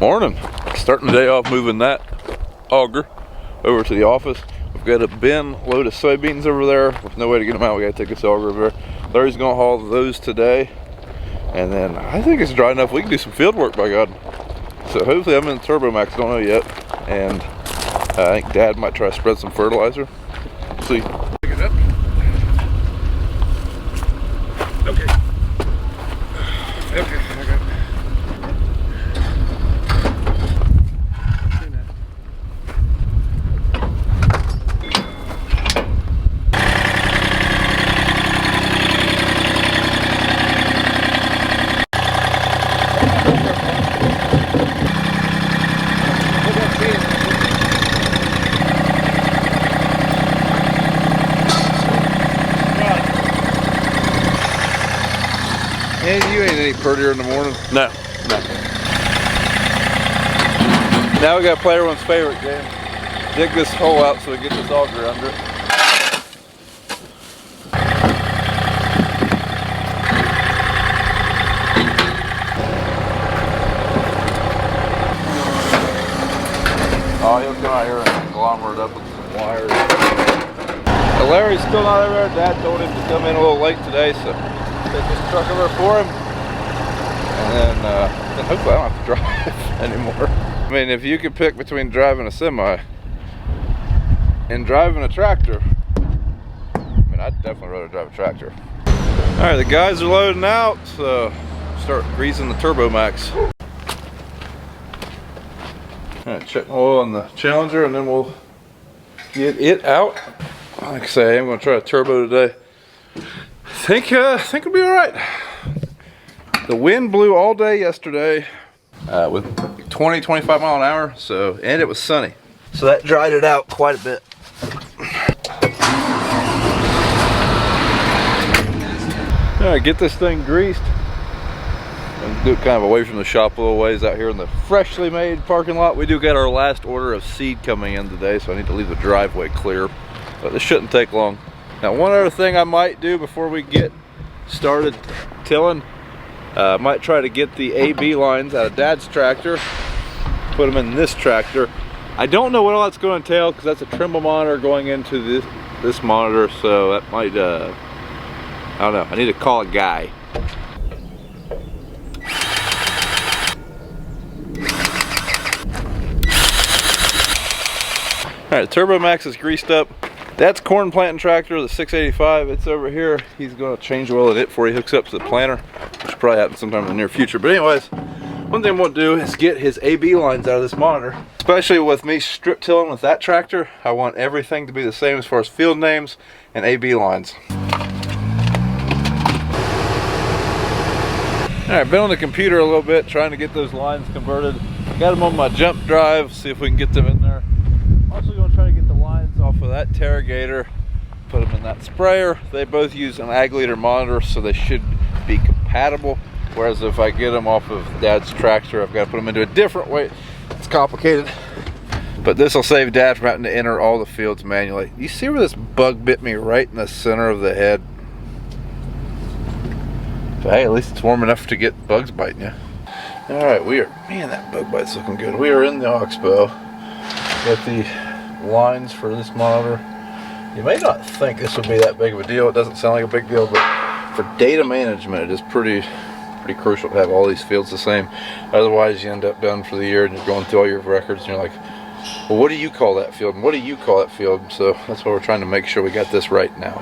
Morning. Starting the day off moving that auger over to the office. We've got a bin load of soybeans over there with no way to get them out. We gotta take this auger over there. Larry's gonna haul those today, and then I think it's dry enough we can do some field work, by God. So hopefully I'm in the Turbo Max, don't know yet, and I think Dad might try to spread some fertilizer. See. Pick it up. Okay. Okay. And you ain't any prettier in the morning. No. Now we got to play everyone's favorite game. Dig this hole out so we get this auger under it. Oh, he'll come out here and conglomerate up with some wires. Now, Larry's still not over there. Dad told him to come in a little late today, so take this truck over for him, and then hopefully I don't have to drive anymore. I mean, if you could pick between driving a semi and driving a tractor, I mean, I'd definitely rather drive a tractor. All right, the guys are loading out, so start greasing the Turbo Max. All right, check oil on the Challenger, and then we'll get it out. Like I say, I'm going to try a turbo today. I think it'll be all right. The wind blew all day yesterday with 20-25 mile an hour, so, and it was sunny, so that dried it out quite a bit. All right, get this thing greased and do it kind of away from the shop a little ways out here in the freshly made parking lot. We do get our last order of seed coming in today, so I need to leave the driveway clear, but this shouldn't take long. Now, one other thing I might do before we get started tilling, I might try to get the AB lines out of Dad's tractor, put them in this tractor. I don't know what all that's going to entail because that's a Trimble monitor going into this monitor, so that might, I don't know, I need to call a guy. All right, the Turbo Max is greased up. That's corn planting tractor, the 685. It's over here. He's going to change oil in it before he hooks up to the planter, which will probably happen sometime in the near future. But anyways, one thing we'll do is get his AB lines out of this monitor. Especially with me strip tilling with that tractor, I want everything to be the same as far as field names and AB lines. All right, been on the computer a little bit trying to get those lines converted. Got them on my jump drive, see if we can get them in there. Also going to try to get the lines off of that Terragator, put them in that sprayer. They both use an ag leader monitor, so they should be compatible. Whereas if I get them off of Dad's tractor, I've got to put them into a different way. It's complicated. But this will save Dad from having to enter all the fields manually. You see where this bug bit me right in the center of the head? But hey, at least it's warm enough to get bugs biting you. All right, man, that bug bite's looking good. We are in the Oxbow. Got the lines for this monitor. You may not think this would be that big of a deal. It doesn't sound like a big deal, but for data management, it is pretty crucial to have all these fields the same. Otherwise, you end up done for the year and you're going through all your records and you're like, well, what do you call that field? And what do you call that field? So that's why we're trying to make sure we got this right now.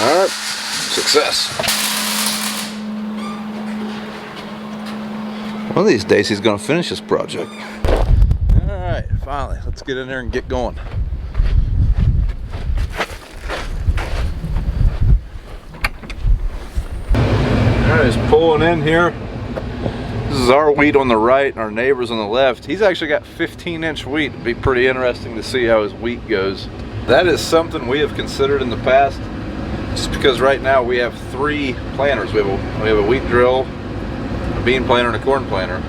All right, success. One of these days he's going to finish this project. All right, finally, let's get in there and get going. All right, he's pulling in here. This is our wheat on the right and our neighbor's on the left. He's actually got 15-inch wheat. It'd be pretty interesting to see how his wheat goes. That is something we have considered in the past, just because right now we have 3 planters. We have a wheat drill, a bean planter, and a corn planter.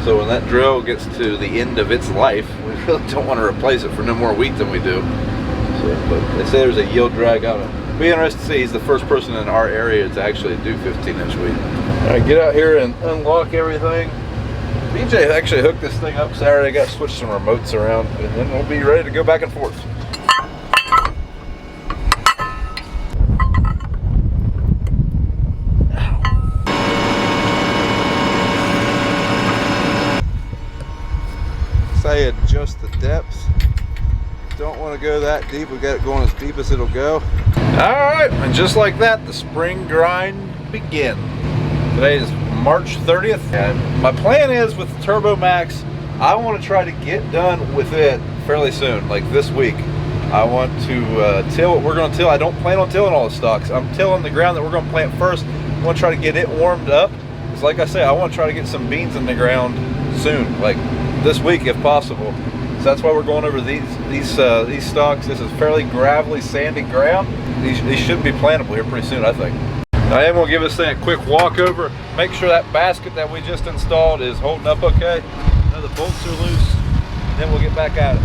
So when that drill gets to the end of its life, we really don't want to replace it for no more wheat than we do. So, but they say there's a yield drag on it. Be interested to see. He's the first person in our area to actually do 15-inch wheat. Alright, get out here and unlock everything. BJ actually hooked this thing up Saturday. Got to switch some remotes around, and then we'll be ready to go back and forth. Say adjust the depth. Don't want to go that deep. We got it going as deep as it'll go. Alright, and just like that, the spring grind begins. Today is March 30th, and my plan is with the Turbo Max, I want to try to get done with it fairly soon, like this week. I want to till what we're going to till. I don't plan on tilling all the stalks. I'm tilling the ground that we're going to plant first. I want to try to get it warmed up. Because like I say, I want to try to get some beans in the ground soon, like this week if possible. So that's why we're going over these stalks. This is fairly gravelly, sandy ground. These should be plantable here pretty soon, I think. I am going to give this thing a quick walk over, make sure that basket that we just installed is holding up okay. Now the bolts are loose, and then we'll get back at it.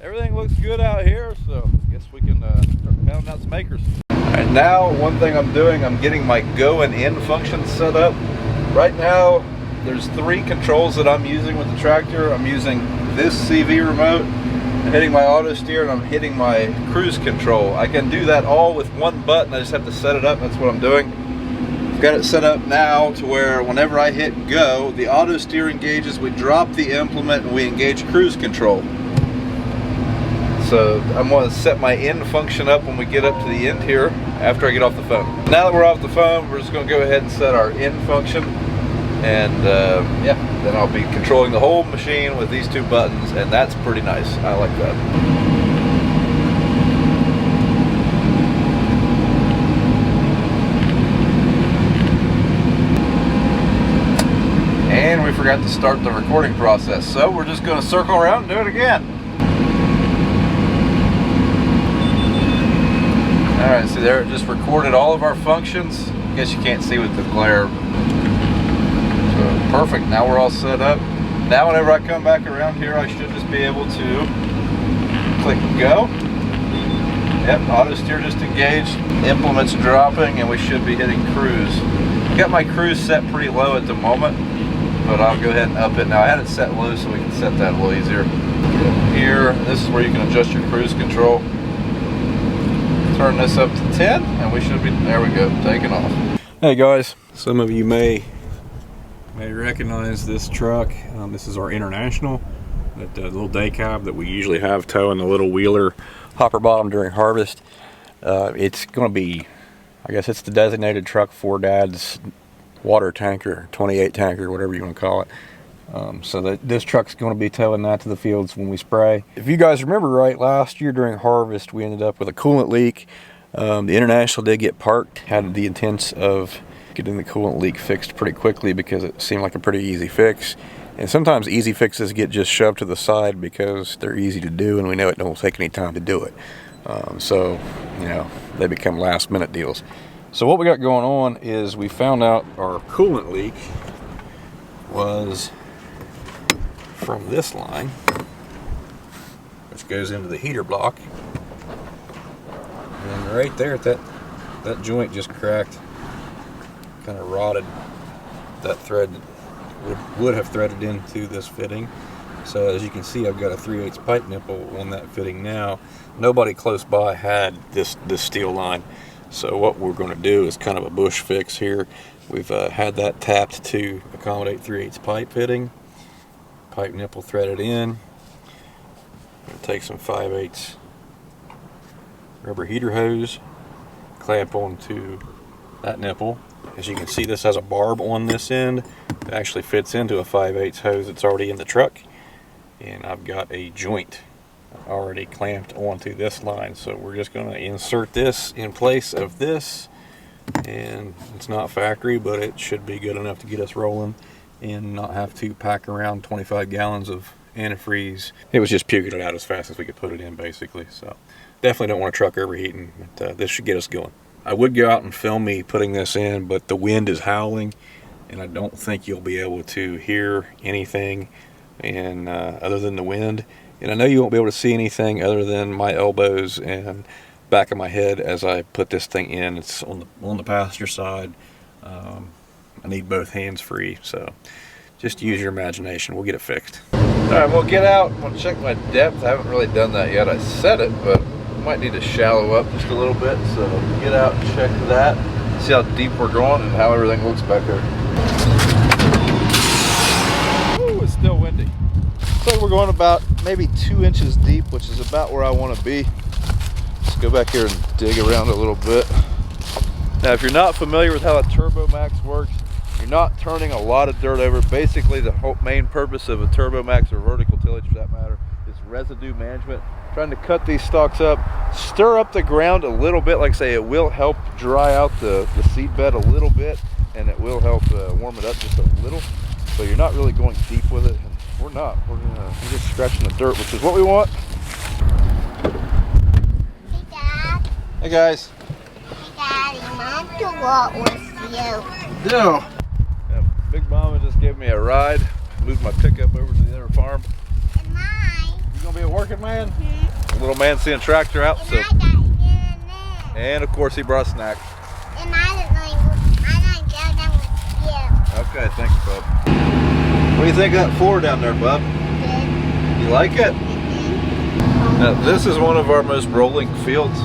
Everything looks good out here, so I guess we can start pounding out some acres. Alright, now one thing I'm doing, I'm getting my go and in function set up. Right now, there's 3 controls that I'm using with the tractor. I'm using this CV remote, I'm hitting my auto steer, and I'm hitting my cruise control. I can do that all with one button. I just have to set it up. That's what I'm doing. I've got it set up now to where whenever I hit go, the auto steer engages, we drop the implement, and we engage cruise control. So I'm going to set my in function up when we get up to the end here after I get off the phone. Now that we're off the phone, we're just going to go ahead and set our in function. And yeah, then I'll be controlling the whole machine with these 2 buttons, and that's pretty nice. I like that. And we forgot to start the recording process, so we're just going to circle around and do it again. Alright, see there, it just recorded all of our functions. I guess you can't see with the glare. Perfect, now we're all set up. Now whenever I come back around here, I should just be able to click go. Yep, auto steer just engaged, implement's dropping, and we should be hitting cruise. Got my cruise set pretty low at the moment, but I'll go ahead and up it now. I had it set low so we can set that a little easier. Here, this is where you can adjust your cruise control. Turn this up to 10, and we should be, there we go, taking off. Hey guys, some of you may recognize this truck. This is our International, that little day cab that we usually have towing the little wheeler hopper bottom during harvest. It's going to be, I guess it's the designated truck for Dad's water tanker, 28 tanker, whatever you want to call it. So that this truck's going to be towing that to the fields when we spray. If you guys remember right, last year during harvest we ended up with a coolant leak. The International did get parked, had the intents of getting the coolant leak fixed pretty quickly because it seemed like a pretty easy fix. And sometimes easy fixes get just shoved to the side because they're easy to do and we know it don't take any time to do it. So, you know, they become last minute deals. So what we got going on is we found out our coolant leak was from this line, which goes into the heater block. And right there, that joint just cracked. Kind of rotted. That thread would have threaded into this fitting. So as you can see, I've got a 3/8 pipe nipple on that fitting now. Nobody close by had this steel line. So what we're going to do is kind of a bush fix here. We've had that tapped to accommodate 3/8 pipe fitting. Pipe nipple threaded in. Going to take some 5/8 rubber heater hose, clamp onto that nipple. As you can see, this has a barb on this end. It actually fits into a 5/8 hose that's already in the truck. And I've got a joint already clamped onto this line. So we're just going to insert this in place of this. And it's not factory, but it should be good enough to get us rolling and not have to pack around 25 gallons of antifreeze. It was just puking it out as fast as we could put it in, basically. So definitely don't want a truck overheating, but this should get us going. I would go out and film me putting this in, but the wind is howling and I don't think you'll be able to hear anything and other than the wind. And I know you won't be able to see anything other than my elbows and back of my head as I put this thing in. It's on the passenger side. I need both hands free, so just use your imagination. We'll get it fixed. Alright, we'll get out. I'm going to check my depth. I haven't really done that yet. I set it, but I might need to shallow up just a little bit. So get out and check that. See how deep we're going and how everything looks back there. Ooh, it's still windy. So we're going about maybe 2 inches deep, which is about where I want to be. Let's go back here and dig around a little bit. Now, if you're not familiar with how a Turbo Max works, you're not turning a lot of dirt over. Basically, the whole main purpose of a Turbo Max or vertical tillage, for that matter, is residue management. Trying to cut these stalks up, stir up the ground a little bit. Like I say, it will help dry out the seed bed a little bit, and it will help warm it up just a little. So you're not really going deep with it. We're not. We're just scratching the dirt, which is what we want. Hey, Dad. Hey, guys. Hey, Daddy. I want to walk with you. No. Yeah, Big Mama just gave me a ride. Moved my pickup over to the other farm. And mine. You gonna be a working man? Mm-hmm. A little man seeing tractor out. And So. I got in there. And of course, he brought a snack. And I don't get them with you. Okay, thanks, bub. What do you think of that floor down there, bub? Good. You like it? Mm-hmm. Now, this is one of our most rolling fields.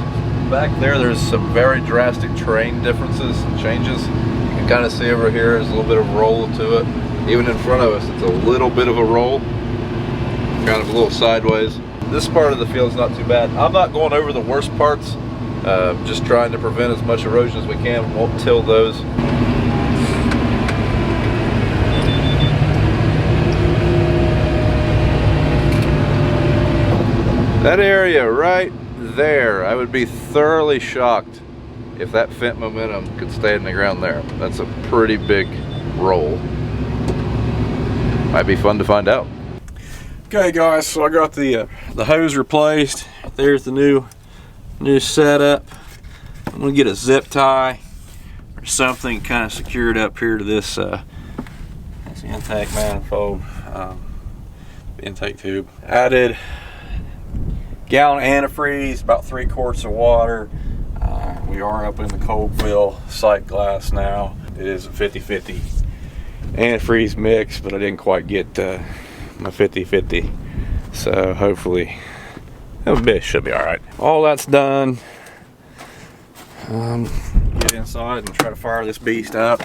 Back there's some very drastic terrain differences and changes. You can kind of see over here there's a little bit of roll to it. Even in front of us, it's a little bit of a roll, kind of a little sideways. This part of the field is not too bad. I'm not going over the worst parts, just trying to prevent as much erosion as we can. We won't till those. That area right there, I would be thoroughly shocked if that Fent Momentum could stay in the ground there. That's a pretty big roll. Might be fun to find out. Okay, guys, so I got the hose replaced. There's the new setup. I'm gonna get a zip tie or something kind of secured up here to this that's the intake manifold, intake tube. Added gallon of antifreeze, about 3 quarts of water. We are up in the cold fill sight glass now. It is a 50-50 antifreeze mix, but I didn't quite get my 50-50. So hopefully this should be all right. All that's done. Get inside and try to fire this beast up.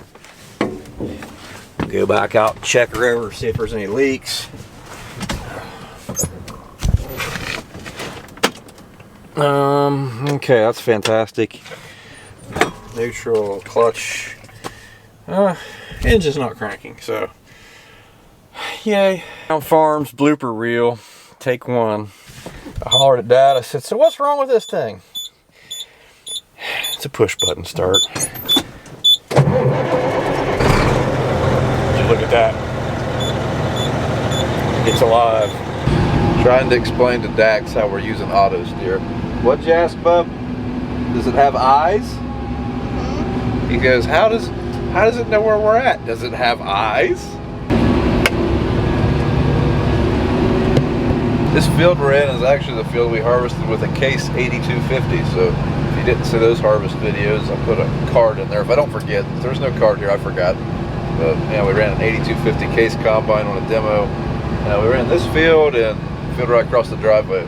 Go back out, check her over, see if there's any leaks. Okay, that's fantastic. Neutral, clutch. Engine's not cranking, so yay. On Farms blooper reel, take 1. I hollered at Dad. I said, so what's wrong with this thing? It's a push button start. Look at that. It's alive. Trying to explain to Dax how we're using auto steer. What'd you ask, bub? Does it have eyes? He goes, how does it know where we're at? Does it have eyes? This field we're in is actually the field we harvested with a Case 8250. So if you didn't see those harvest videos, I put a card in there. If I don't forget, if there's no card here, I forgot. But yeah, we ran an 8250 Case combine on a demo. We ran this field and the field right across the driveway.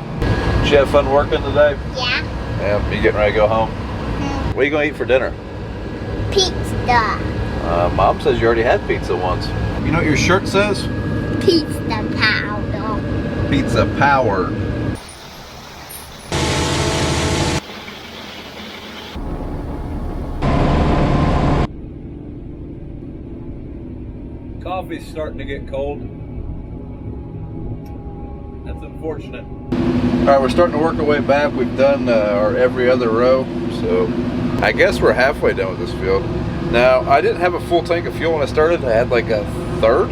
Did you have fun working today? Yeah. Yeah, you getting ready to go home? What are you going to eat for dinner? Pizza. Mom says you already had pizza once. You know what your shirt says? Pizza powder. Pizza powered. Coffee's starting to get cold. That's unfortunate. Alright, we're starting to work our way back. We've done our every other row, so I guess we're halfway done with this field. Now, I didn't have a full tank of fuel when I started. I had like a third,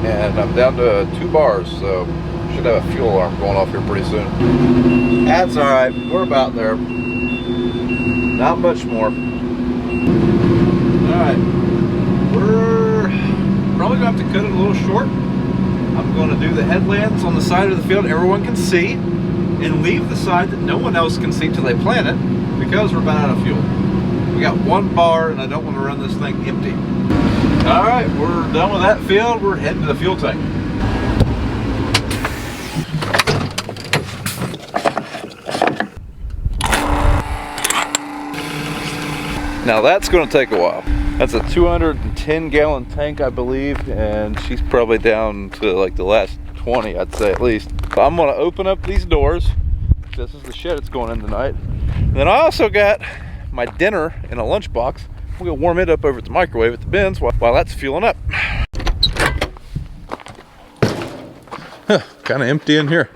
and I'm down to 2 bars, so should have a fuel alarm going off here pretty soon. That's alright, we're about there. Not much more. Alright, we're probably gonna have to cut it a little short. I'm going to do the headlands on the side of the field everyone can see, and leave the side that no one else can see till they plant it, because we're about out of fuel. We got one bar, and I don't want to run this thing empty. All right, we're done with that field. We're heading to the fuel tank. Now that's going to take a while. That's a 210-gallon tank, I believe, and she's probably down to like the last 20, I'd say at least. So I'm going to open up these doors. This is the shed it's going in tonight. And then I also got my dinner in a lunchbox. We're going to warm it up over at the microwave at the bins while that's fueling up. Kind of empty in here.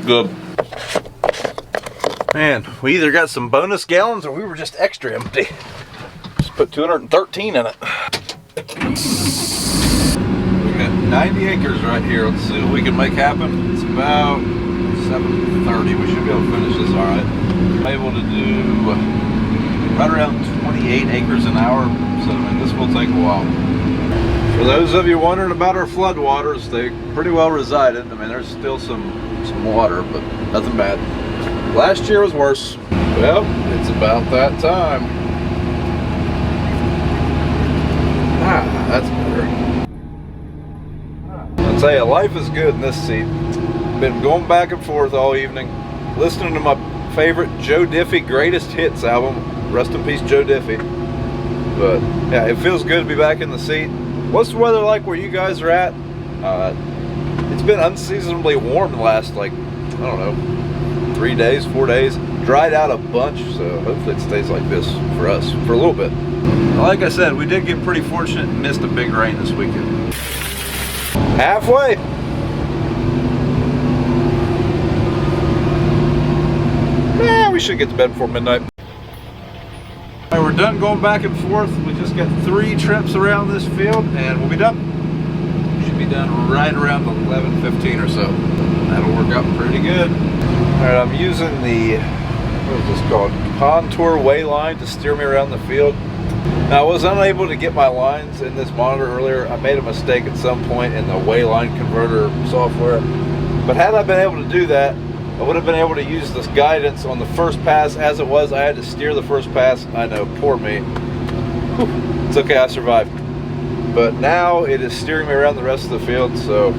Good. Man, we either got some bonus gallons or we were just extra empty. Just put 213 in it. We got 90 acres right here. Let's see what we can make happen. It's about 7:30. We should be able to finish this all right. I'm able to do right around 28 acres an hour. So I mean, this will take a while. For those of you wondering about our floodwaters, they pretty well resided. I mean, there's still some water, but nothing bad. Last year was worse. Well, it's about that time. That's better. I'll tell you, life is good in this seat. Been going back and forth all evening, listening to my favorite Joe Diffie Greatest Hits album. Rest in peace, Joe Diffie. But yeah, it feels good to be back in the seat. What's the weather like where you guys are at? It's been unseasonably warm the last, like, I don't know, 3 days, 4 days. Dried out a bunch, so hopefully it stays like this for us for a little bit. Like I said, we did get pretty fortunate and missed a big rain this weekend. Halfway. Yeah, we should get to bed before midnight. All right, we're done going back and forth. We just got 3 trips around this field and we'll be done. Be done right around 11:15 or so. That'll work out pretty good. All right, I'm using the, what is this called? Contour way line to steer me around the field. Now, I was unable to get my lines in this monitor earlier. I made a mistake at some point in the way line converter software. But had I been able to do that, I would have been able to use this guidance on the first pass. As it was, I had to steer the first pass. I know, poor me. Whew. It's okay, I survived. But now it is steering me around the rest of the field, so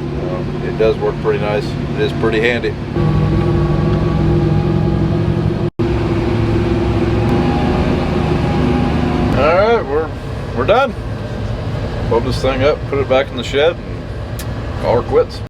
it does work pretty nice. It is pretty handy. All right, we're done. Load this thing up, put it back in the shed, and call her quits.